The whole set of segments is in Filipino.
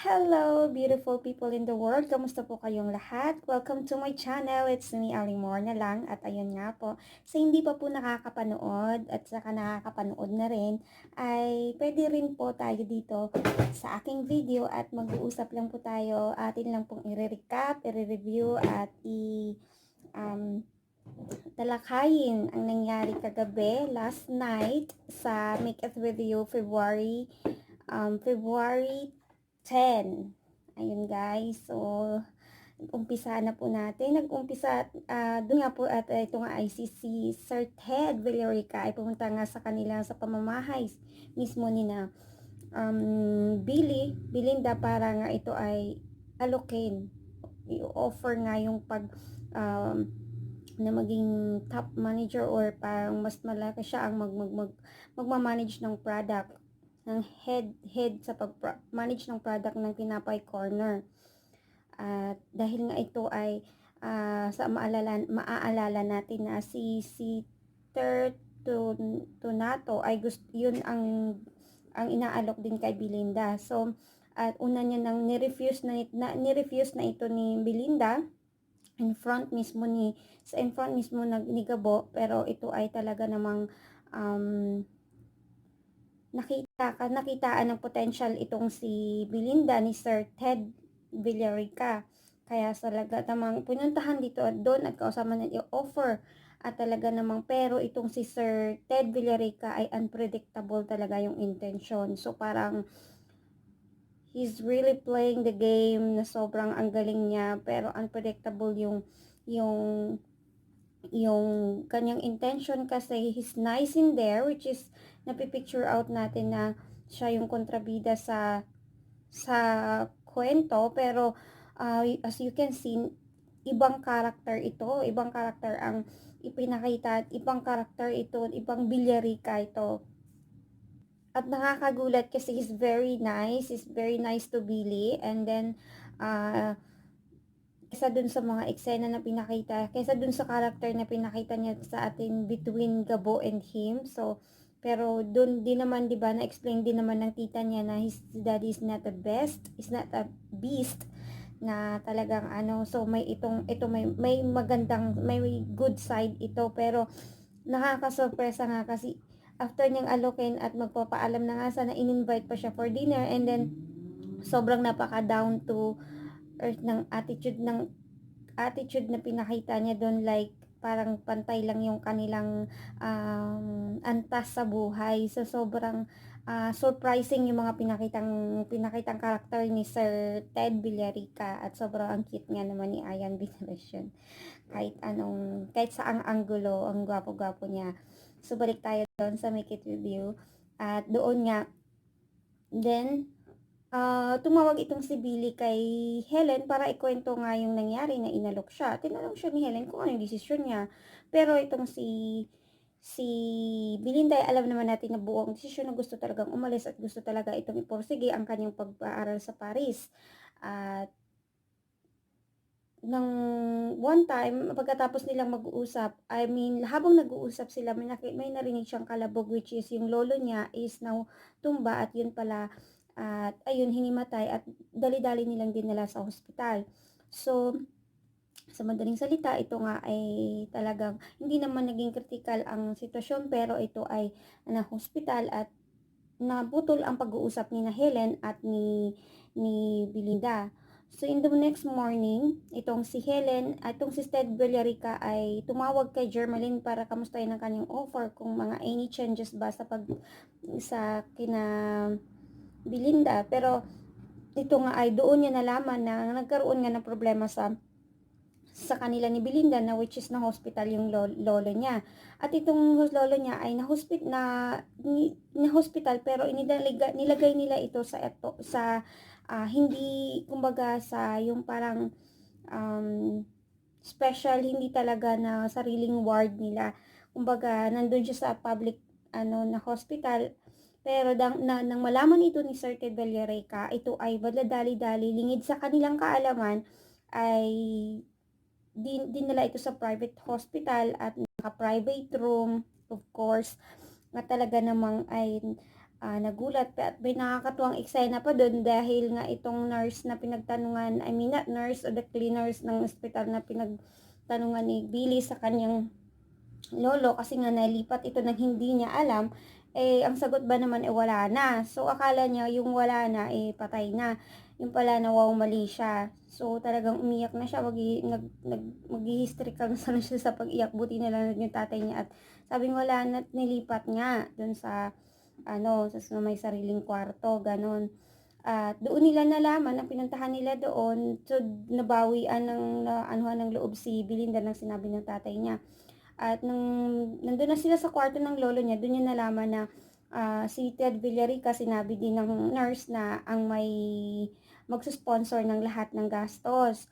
Hello, beautiful people in the world. Kamusta po kayong lahat? Welcome to my channel. It's me, Alimor na lang. At ayun nga po, sa hindi pa po nakakapanood at saka nakakapanood na rin, ay pwede rin po tayo dito sa aking video at mag-uusap lang po tayo. Atin lang pong i-recap, i-review at um, talakayin ang nangyari kagabi, last night sa Make It With You, February 10. Ayun guys. So, umpisa na po natin. Nag-umpisa, doon nga po at ito nga ay si Sir Ted Villarica ay pumunta nga sa kanila sa pamamahay mismo ni na Belinda para nga ito ay alokin. I-offer nga yung um, na maging top manager or parang mas malaki siya ang magmamanage ng product ng head sa pag-manage ng product ng Tinapay Corner. At dahil nga ito ay maaalala natin na si Tertunato ay gusto yun ang inaalok din kay Belinda. So at una niya nang ni-refuse na ito ni Belinda in front mismo ni Gabo, pero ito ay talaga namang um, nakitaan ng potential itong si Belinda ni Sir Ted Villarica. Kaya talaga namang pinuntahan dito at doon at kausama na i-offer at talaga namang pero itong si Sir Ted Villarica ay unpredictable talaga yung intention. So parang he's really playing the game na sobrang ang galing niya pero unpredictable yung yung kanyang intention kasi he's nice in there, which is napipicture out natin na siya yung kontrabida sa kwento, pero as you can see, ibang karakter ang ipinakita at ibang karakter ito, ibang Villarica ito. At nakakagulat kasi he's very nice to Billy, and then kaysa dun sa mga eksena na pinakita, kaysa dun sa character na pinakita niya sa atin between Gabo and him. So, pero dun din naman, di ba, na-explain din naman ng tita niya na his daddy is not the best, is not a beast, na talagang so may magandang, may good side ito, pero nakakasurpresa nga kasi after niyang alokin at magpapaalam na nga sana, in-invite pa siya for dinner, and then sobrang napaka down to earth ng attitude na pinakita niya doon, like parang pantay lang yung kanilang antas sa buhay. So sobrang surprising yung mga pinakitang karakter ni Sir Ted Villarica, at sobrang ang cute nga naman ni Ayan Veneracion. Kahit saang anggulo, ang gwapo-gwapo niya. So balik tayo doon sa Make It With You. At doon nga, then tumawag itong si Billy kay Helen para ikwento nga yung nangyari na inalok siya. Tinanong siya ni Helen kung ano yung desisyon niya. Pero itong si Belinda ay alam naman natin na buong desisyon na gusto talagang umalis at gusto talaga itong iporsige ang kanyang pag-aaral sa Paris. At ng one time, pagkatapos nilang mag-uusap, I mean, habang nag-uusap sila, may narinig siyang kalabog, which is yung lolo niya is now tumba at yun pala, at ayun, hinimatay at dali-dali nilang dinala sa hospital. So, sa madaling salita, ito nga ay talagang hindi naman naging critical ang sitwasyon, pero ito ay na hospital at nabutol ang pag-uusap ni na Helen at ni Belinda. So in the next morning, itong si Helen at itong si Ted Villarica ay tumawag kay Jermeline para kamustahin ang kanyang offer, kung mga any changes ba sa kina Belinda. Pero ito nga ay doon niya nalaman na nagkaroon nga ng problema sa kanila ni Belinda, na which is na hospital yung lolo niya. At itong lolo niya ay na hospital, pero nilagay nila ito sa hindi, kumbaga, sa yung parang um, special, hindi talaga na sariling ward nila. Kumbaga nandun siya sa public na hospital. Pero nang malaman ito ni Sir Ted Villarica, ito ay dali-dali lingid sa kanilang kaalaman, ay dinala ito sa private hospital at naka-private room, of course, na talaga namang ay nagulat at may nakakatuwang eksena pa doon dahil nga itong nurse na pinagtanungan, I mean not nurse o the cleaners ng ospital na pinagtanungan ni Billy sa kanyang lolo kasi nga nalipat ito ng hindi niya alam, ang sagot ba naman wala na. So akala niya yung wala na patay na. Yung pala mali siya. So talagang umiyak na siya, mag-hysterical na sana siya sa pag-iyak. Buti na lang yung tatay niya at sabing wala na, nilipat nga dun sa sa may sariling kwarto, ganon. At doon nila nalaman, ang pinuntahan nila doon, so nabawian anuhan ng loob si Belinda ng sinabi ng tatay niya. At nung nandun na sila sa kwarto ng lolo niya, doon niya nalaman na si Ted Villarica, sinabi din ng nurse na ang may magsusponsor ng lahat ng gastos.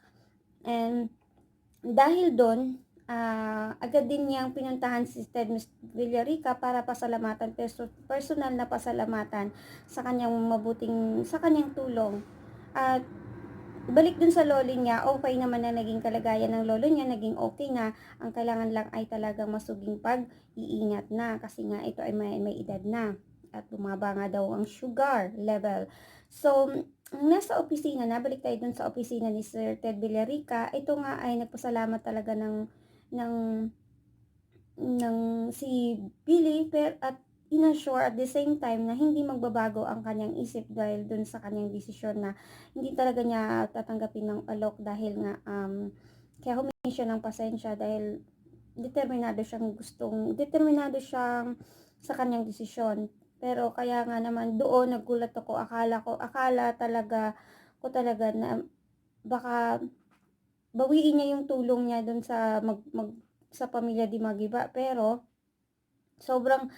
And dahil doon, agad din niyang pinuntahan si Ted Villarica para pasalamatan, personal na pasalamatan sa kanyang tulong. At balik dun sa lolo niya, okay naman na naging kalagayan ng lolo niya, naging okay na. Ang kailangan lang ay talagang masuging pag-iingat na kasi nga ito ay may edad na at bumaba nga daw ang sugar level. So, nasa opisina na, balik tayo dun sa opisina ni Sir Ted Villarica, ito nga ay nagpasalamat talaga ng si Billy at inassure at the same time na hindi magbabago ang kanyang isip dahil dun sa kanyang desisyon na hindi talaga niya tatanggapin ng alok dahil nga kaya humingi siya ng pasensya dahil determinado siyang sa kanyang desisyon. Pero kaya nga naman doon nagulat ako, akala talaga na baka bawiin niya yung tulong niya dun sa sa pamilya Di Magiba, pero sobrang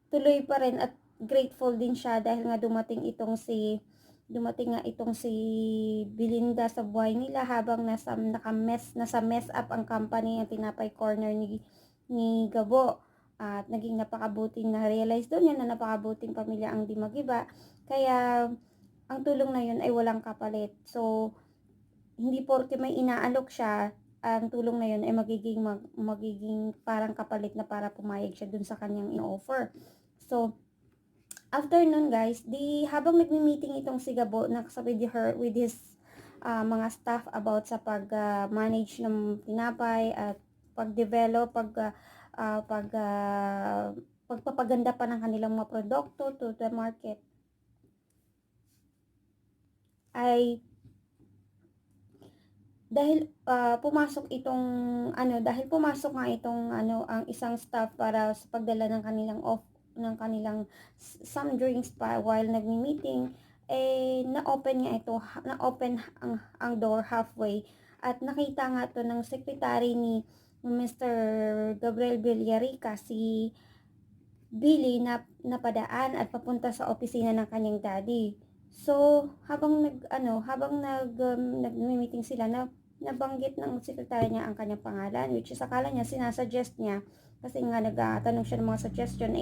tuloy pa rin at grateful din siya dahil nga dumating nga itong si Belinda sa buhay nila habang nasa mess up ang company ng Tinapay Corner ni Gabo. At naging na-realize daw niya na napakabuting pamilya ang Di Magiba. Kaya ang tulong na yun ay walang kapalit. So, hindi porke may inaalok siya, ang tulong na yun ay magiging parang kapalit na para pumayag siya dun sa kanyang in-offer. So, after nun guys, habang nagmi-meeting itong si Gabo, nakasabi with his mga staff about sa pag-manage ng tinapay at pag-develop, pagpapaganda pa ng kanilang mga produkto to the market, ay dahil pumasok nga itong ang isang staff para sa pagdala ng kanilang some drinks pa while nagmi-meeting, na-open ang door halfway at nakita nga to ng secretary ni Mr. Gabriel Villarica, si Billy, na napadaan at papunta sa opisina ng kanyang daddy. So, habang nagmi-meeting sila, nabanggit ng sekretary niya ang kanyang pangalan, which is akala niya sinasuggest niya kasi nga nagtatanong siya ng mga suggestion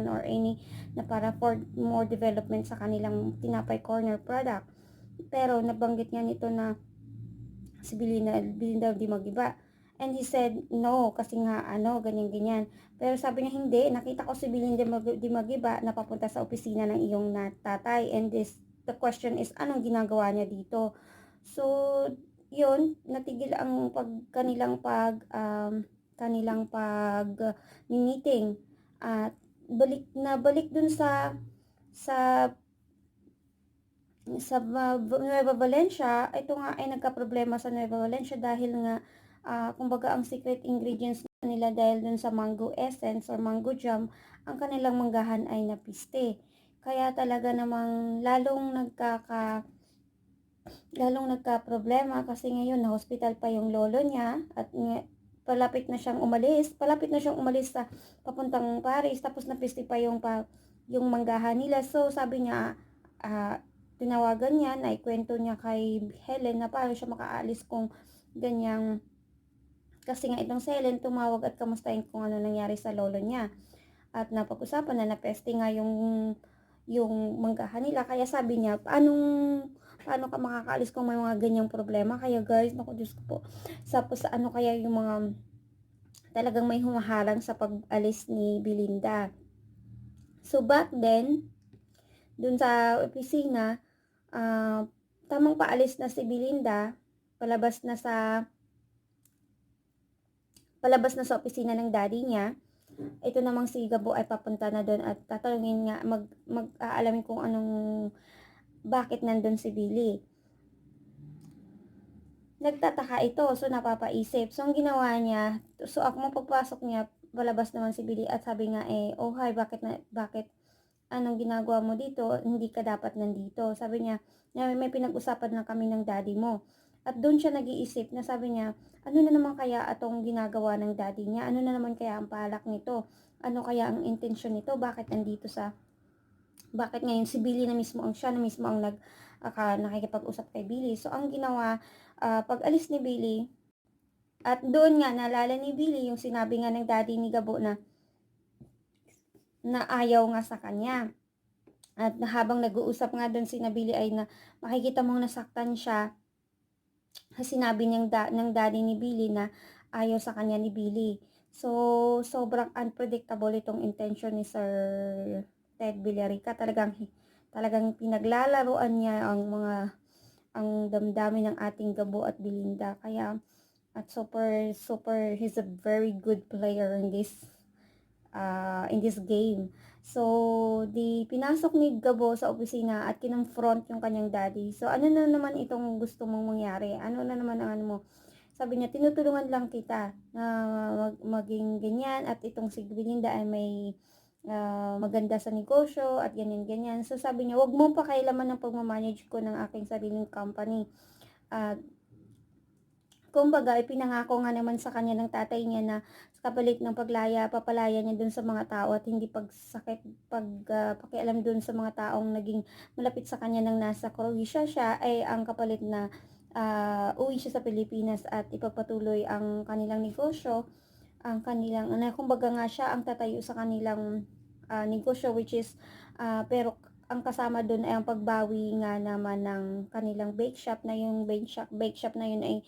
or any na para for more development sa kanilang Tinapay Corner product. Pero nabanggit niya nito na si Belinda Di Magiba. And he said, no, kasi nga, ganyan-ganyan. Pero sabi niya, hindi, nakita ko si Belinda Di Magiba na papunta sa opisina ng iyong tatay. And the question is, anong ginagawa niya dito? So, yun, natigil ang kanilang meeting. At balik dun sa Nueva Valencia. Ito nga ay nagka-problema sa Nueva Valencia dahil nga kumbaga ang secret ingredients nila dahil dun sa mango essence or mango jam, ang kanilang manggahan ay napiste. Kaya talaga namang lalong nagka-problema kasi ngayon na hospital pa yung lolo niya at palapit na siyang umalis sa papuntang Paris, tapos napiste pa yung manggahan nila. So sabi niya, tinawagan niya, naikwento niya kay Helen na paano siya makaalis kung ganyang, kasi nga itong si Helen tumawag at kamustahin kung ano nangyari sa lolo niya. At napag-usapan na napeste nga yung manggahan nila. Kaya sabi niya, paano ka makakaalis kung may mga ganyang problema? Kaya guys, naku Diyos ko po. Tapos kaya yung mga talagang may humaharang sa pag-alis ni Belinda. So back then, dun sa opisina, ah, tamang paalis na si Belinda, palabas na sa opisina ng daddy niya. Ito namang si Gabo ay papunta na doon at tatanungin nga, aalamin kung bakit nandun si Billy. Nagtataka ito, so napapaisip. So ang ginawa niya, so ako pagpasok niya, palabas naman si Billy at sabi nga oh hi, bakit anong ginagawa mo dito? Hindi ka dapat nandito. Sabi niya, may pinag-usapan na kami ng daddy mo. At doon siya nag-iisip na sabi niya, ano na naman kaya atong ginagawa ng daddy niya? Ano na naman kaya ang palak nito? Ano kaya ang intensyon nito? Bakit ngayon si Billy na mismo ang nakikipag-usap kay Billy? So ang ginawa, pag alis ni Billy, at doon nga naalala ni Billy yung sinabi nga ng daddy ni Gabo na ayaw nga sa kanya. At habang nag-uusap nga doon si Billy ay na makikita mong nasaktan siya. Sinabi ng daddy ni Billy na ayaw sa kanya ni Billy. So, sobrang unpredictable itong intention ni Sir Ted Villarica. Talagang pinaglalaroan niya ang damdamin ng ating Gabo at Belinda. Kaya, at super, he's a very good player in this game. So, pinasok ni Gabo sa opisina at kinonfront yung kanyang daddy. So, ano na naman itong gusto mong mangyari? Ano na naman ang ano mo? Sabi niya, tinutulungan lang kita na maging ganyan at itong si Belinda ay may maganda sa negosyo at ganyan-ganyan. So, sabi niya, wag mo pakailaman ng pagmamanage ko ng aking sariling company. At kumbaga, ipinangako nga naman sa kanya ng tatay niya na sa kapalit ng papalaya niya dun sa mga tao at hindi pakialam dun sa mga taong naging malapit sa kanya nang nasa Croatia siya, ay ang kapalit na uwi siya sa Pilipinas at ipagpatuloy ang kanilang negosyo, kumbaga nga siya ang tatayo sa kanilang negosyo, which is, pero ang kasama doon ay ang pagbawi nga naman ng kanilang bake shop na yung bake shop na yun ay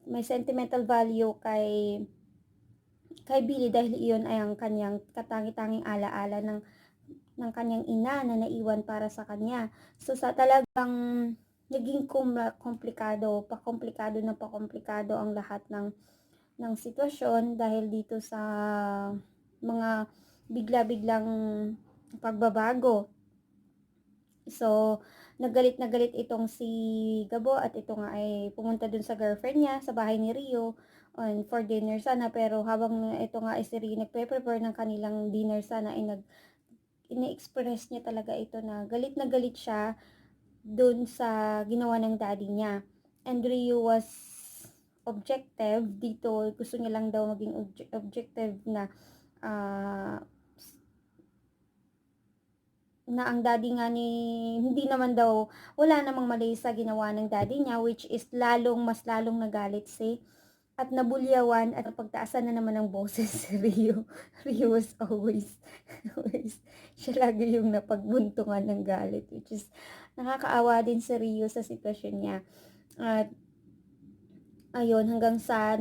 may sentimental value kay Billy dahil iyon ay ang kanyang katangi-tanging alaala ng kanyang ina na naiwan para sa kanya. So sa talagang naging pakomplikado ang lahat ng sitwasyon dahil dito sa mga bigla-biglang pagbabago. So, nagalit na galit itong si Gabo at ito nga ay pumunta dun sa girlfriend niya sa bahay ni Rio for dinner sana, pero habang ito nga ay si Rio nagpe-prepare ng kanilang dinner sana ay ini-express niya talaga ito na galit siya dun sa ginawa ng daddy niya. And Rio was objective dito, gusto niya lang daw maging objective uh, na ang daddy nga hindi naman daw, wala namang mali sa ginawa ng daddy niya, which is mas lalong nagalit at nabulyawan at pagtaasan na naman ng boses si Rio. Rio was always, siya lagi yung napagbuntungan ng galit, which is nakakaawa din si Rio sa sitwasyon niya. At ayun, hanggang sa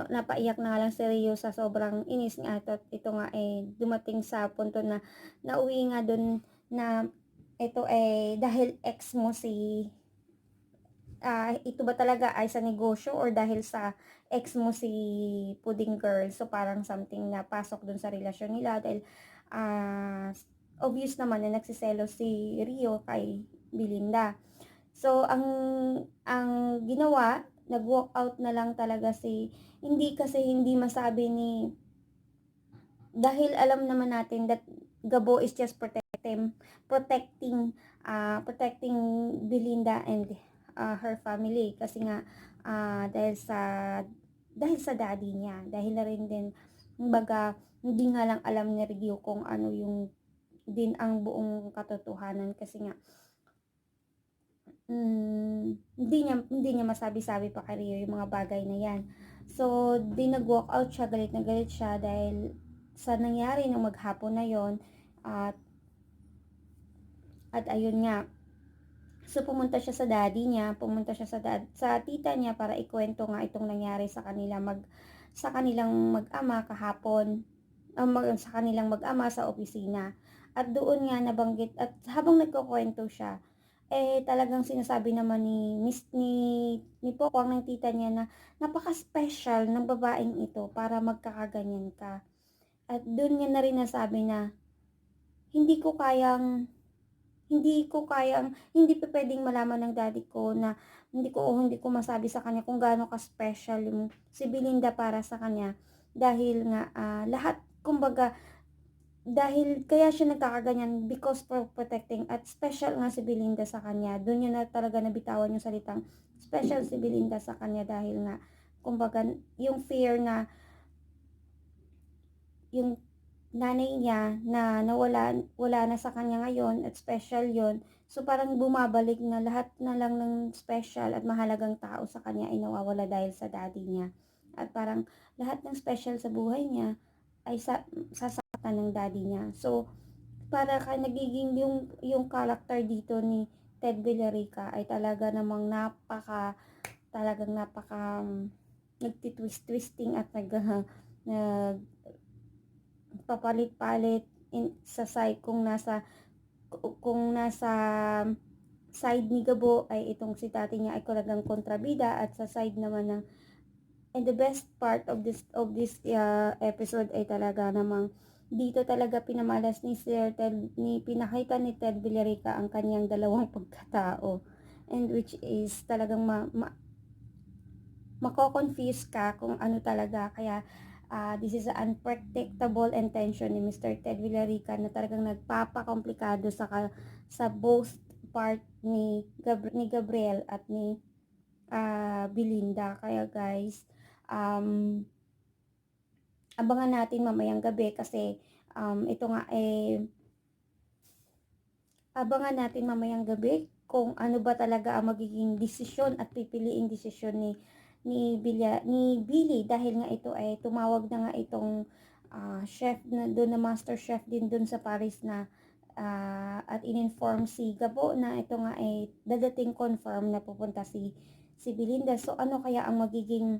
napaiyak na lang si Rio sa sobrang inis nga at ito nga dumating sa punto na nauwi nga dun na ito dahil ex mo ito ba talaga ay sa negosyo or dahil sa ex mo si Pudding Girl. So parang something na pasok dun sa relasyon nila dahil obvious naman na nagsiselo si Rio kay Belinda. So ang ginawa, nag-walk out na lang talaga hindi masabi dahil alam naman natin that Gabo is just protecting Belinda and her family kasi nga dahil sa daddy niya, dahil na rin din kumbaga hindi nga lang alam ni Rio kung ano yung din ang buong katotohanan kasi nga hindi niya masabi-sabi pa kay Rio yung mga bagay na yan. So, nag-walk out siya, galit na galit siya dahil sa nangyari nung maghapon na yon at ayun nga. So, pumunta siya sa daddy niya, pumunta siya sa tita niya para ikwento nga itong nangyari sa kanilang mag-ama kahapon sa kanilang mag-ama sa opisina. At doon nga nabanggit at habang nagkukuwento siya, talagang sinasabi naman ni Pokwang ng tita niya na napaka-special ng babaeng ito para magkakaganyan ka. At dun niya na rin nasabi na hindi ko kayang hindi pupuwedeng malaman ng daddy ko na hindi ko masabi sa kanya kung gaano ka-special yung si Belinda para sa kanya dahil nga, lahat kumbaga dahil kaya siya nagkakaganyan because for protecting at special nga si Belinda sa kanya. Dun niya na talaga nabitawan yung salitang special si Belinda sa kanya dahil nga kumbaga yung fear na yung nanay niya na wala na sa kanya ngayon at special yon. So parang bumabalik na lahat na lang ng special at mahalagang tao sa kanya ay nawawala dahil sa daddy niya. At parang lahat ng special sa buhay niya ay sasaktan ng daddy niya. So para nagiging yung character dito ni Ted Villarica ay talagang napaka nagtitwist-twisting at papalit-palit sa side kung nasa side ni Gabo ay itong si tati niya ay talagang kontrabida at sa side naman ng and the best part of this episode ay talaga namang dito talaga pinamalas pinakita ni Ted Villarica ang kanyang dalawang pagkatao and which is talagang mako-confuse ka kung ano talaga kaya this is an unpredictable intention ni Mr. Ted Villarica na talagang nagpapakomplikado sa both part ni Gabriel at ni Belinda. Kaya guys, abangan natin mamayang gabi kasi ito nga abangan natin mamayang gabi kung ano ba talaga ang magiging desisyon at pipiliing desisyon ni Billy dahil nga ito ay tumawag na nga itong chef na doon na master chef din doon sa Paris na at in-inform si Gabo na ito nga ay dadating confirm na pupunta si Belinda. So ano kaya ang magiging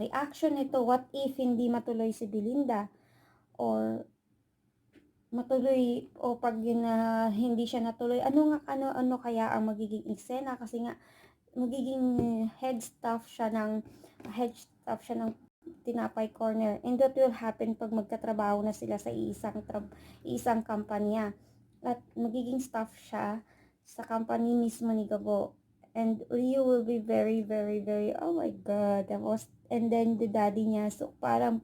reaction nito? What if hindi matuloy si Belinda or matuloy o pag hindi siya natuloy ano kaya ang magiging eksena kasi nga magiging head staff siya ng Tinapay Corner and that will happen pag magkatrabaho na sila sa isang kampanya at magiging staff siya sa company mismo ni Gabo and you will be very very very oh my god and then the daddy niya so parang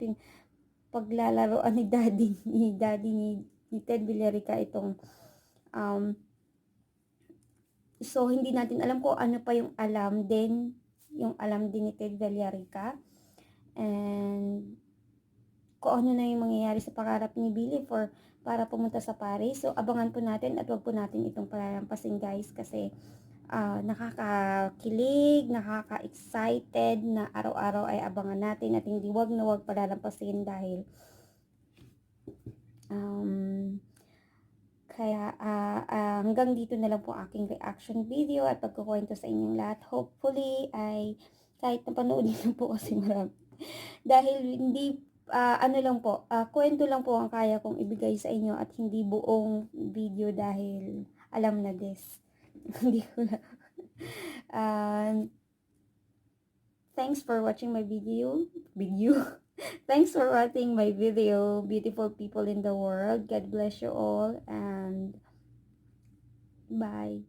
paglalaroan ni Ted Villarica itong so hindi natin alam kung ano pa yung alam din ni Ted Villarica and kung ano na yung mangyayari sa pangarap ni Billy para pumunta sa Paris. So abangan po natin at wag po natin itong palalampasin guys kasi nakakakilig, nakaka-excited na araw-araw ay abangan natin at hindi wag palalampasin dahil kaya hanggang dito na lang po aking reaction video at pagkukwento sa inyong lahat. Hopefully ay kahit napanood niyo po kasi marami. Dahil hindi ano lang po, kwento lang po ang kaya kong ibigay sa inyo at hindi buong video dahil alam na this. Hindi ko na. Thanks for watching my video. Thanks for watching my video, beautiful people in the world. God bless you all and bye.